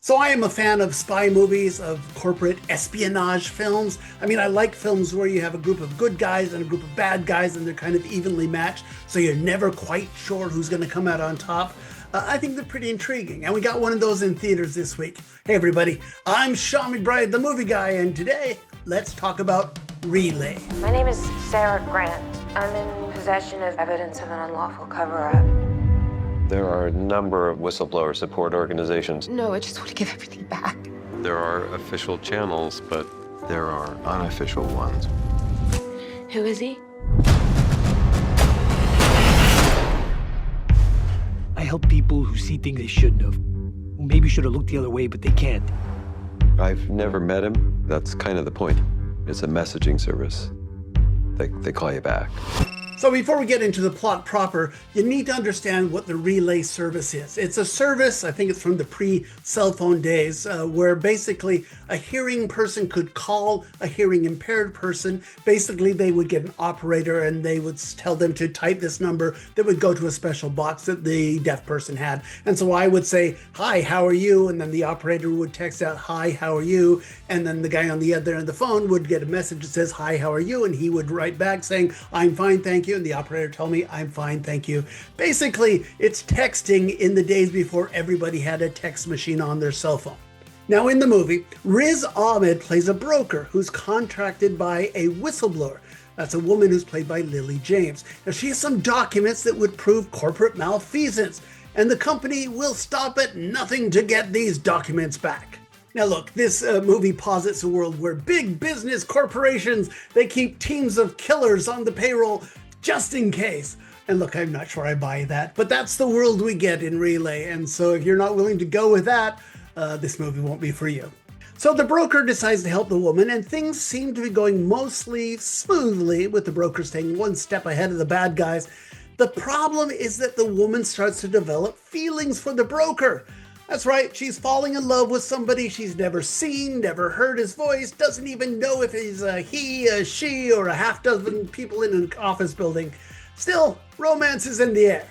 So I am a fan of spy movies, of corporate espionage films. I mean, I like films where you have a group of good guys and a group of bad guys and they're kind of evenly matched, so you're never quite sure who's going to come out on top. I think they're pretty intriguing, and we got one of those in theaters this week. Hey everybody, I'm Sean McBride, the movie guy, and today, let's talk about Relay. My name is Sarah Grant. I'm in possession of evidence of an unlawful cover-up. There are a number of whistleblower support organizations. No, I just want to give everything back. There are official channels, but there are unofficial ones. Who is he? I help people who see things they shouldn't have, who maybe should have looked the other way, but they can't. I've never met him. That's kind of the point. It's a messaging service. They call you back. So before we get into the plot proper, you need to understand what the Relay service is. It's a service, I think it's from the pre-cell phone days, where basically a hearing person could call a hearing impaired person. Basically, they would get an operator and they would tell them to type this number that would go to a special box that the deaf person had. And so I would say, "Hi, how are you?" And then the operator would text out, "Hi, how are you?" And then the guy on the other end of the phone would get a message that says, "Hi, how are you?" And he would write back saying, "I'm fine, thank you." And the operator told me, "I'm fine, thank you." Basically, it's texting in the days before everybody had a text machine on their cell phone. Now in the movie, Riz Ahmed plays a broker who's contracted by a whistleblower. That's a woman who's played by Lily James. Now she has some documents that would prove corporate malfeasance, and the company will stop at nothing to get these documents back. Now look, this movie posits a world where big business corporations, they keep teams of killers on the payroll just in case. And look, I'm not sure I buy that, but that's the world we get in Relay. And so if you're not willing to go with that, this movie won't be for you. So the broker decides to help the woman, and things seem to be going mostly smoothly, with the broker staying one step ahead of the bad guys. The problem is that the woman starts to develop feelings for the broker. That's right, she's falling in love with somebody she's never seen, never heard his voice, doesn't even know if he's a he, a she, or a half dozen people in an office building. Still, romance is in the air.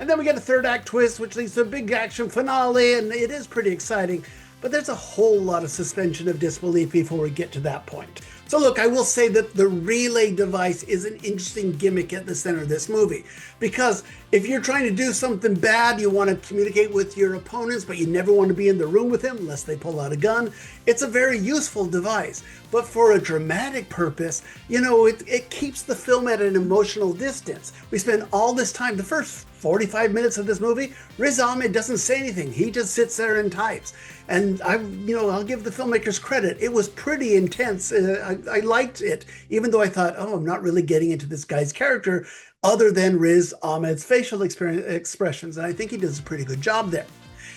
And then we get a third act twist, which leads to a big action finale, and it is pretty exciting, but there's a whole lot of suspension of disbelief before we get to that point. So look, I will say that the Relay device is an interesting gimmick at the center of this movie, because if you're trying to do something bad, you want to communicate with your opponents, but you never want to be in the room with them unless they pull out a gun. It's a very useful device, but for a dramatic purpose, it keeps the film at an emotional distance. We spend all this time, the first 45 minutes of this movie, Riz Ahmed doesn't say anything. He just sits there and types. And I'll give the filmmakers credit. It was pretty intense. I liked it, even though I thought, oh, I'm not really getting into this guy's character other than Riz Ahmed's facial expressions. And I think he does a pretty good job there.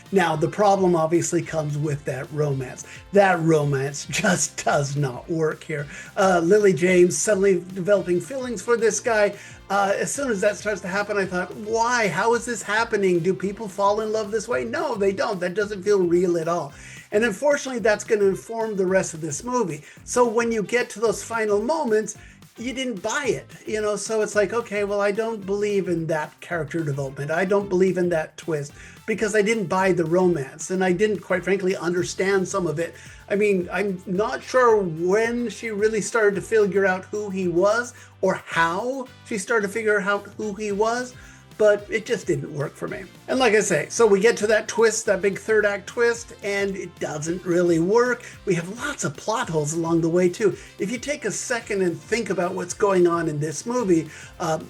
Now, the problem obviously comes with that romance. That romance just does not work here. Lily James suddenly developing feelings for this guy. As soon as that starts to happen, I thought, why? How is this happening? Do people fall in love this way? No, they don't. That doesn't feel real at all. And unfortunately, that's going to inform the rest of this movie. So when you get to those final moments, you didn't buy it, so it's like, okay, well, I don't believe in that character development. I don't believe in that twist because I didn't buy the romance, and I didn't, quite frankly, understand some of it. I mean, I'm not sure when she really started to figure out who he was or how she started to figure out who he was, but it just didn't work for me. And like I say, so we get to that twist, that big third act twist, and it doesn't really work. We have lots of plot holes along the way too. If you take a second and think about what's going on in this movie,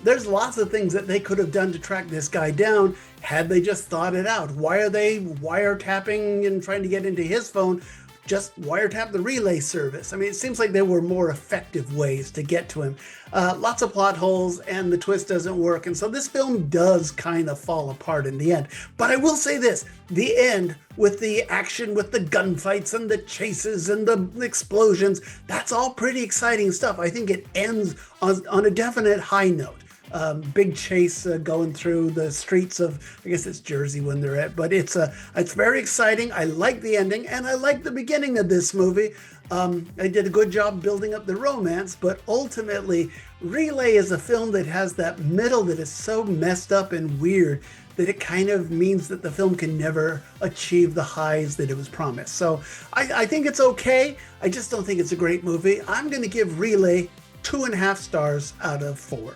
there's lots of things that they could have done to track this guy down had they just thought it out. Why are they wiretapping and trying to get into his phone? Just wiretap the Relay service. I mean, it seems like there were more effective ways to get to him. Lots of plot holes, and the twist doesn't work. And so this film does kind of fall apart in the end. But I will say this, the end with the action, with the gunfights and the chases and the explosions, that's all pretty exciting stuff. I think it ends on a definite high note. Big chase going through the streets of, I guess it's Jersey when they're at, but it's very exciting. I like the ending, and I like the beginning of this movie. I did a good job building up the romance, but ultimately, Relay is a film that has that middle that is so messed up and weird that it kind of means that the film can never achieve the highs that it was promised. So I think it's okay. I just don't think it's a great movie. I'm going to give Relay 2.5 stars out of 4.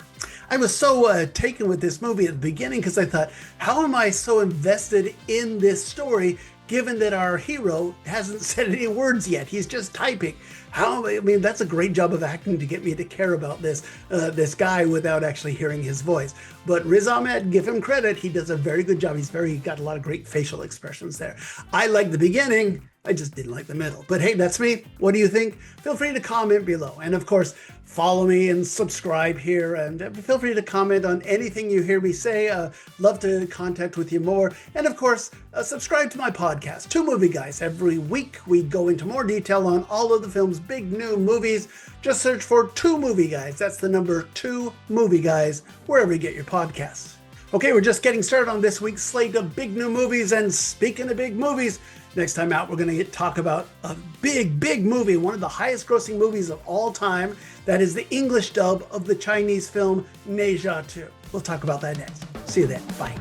I was so taken with this movie at the beginning because I thought, how am I so invested in this story given that our hero hasn't said any words yet? He's just typing. I mean, that's a great job of acting to get me to care about this guy without actually hearing his voice. But Riz Ahmed, give him credit. He does a very good job. He's got a lot of great facial expressions there. I like the beginning. I just didn't like the middle. But hey, that's me. What do you think? Feel free to comment below. And of course, follow me and subscribe here. And feel free to comment on anything you hear me say. Love to contact with you more. And of course, subscribe to my podcast, Two Movie Guys. Every week, we go into more detail on all of the film's big new movies. Just search for Two Movie Guys. That's the number 2 Movie Guys, wherever you get your podcasts. Okay, we're just getting started on this week's slate of big new movies. And speaking of big movies, next time out, we're going to talk about a big movie, one of the highest grossing movies of all time. That is the English dub of the Chinese film Ne Zha 2. We'll talk about that next. See you then. Bye.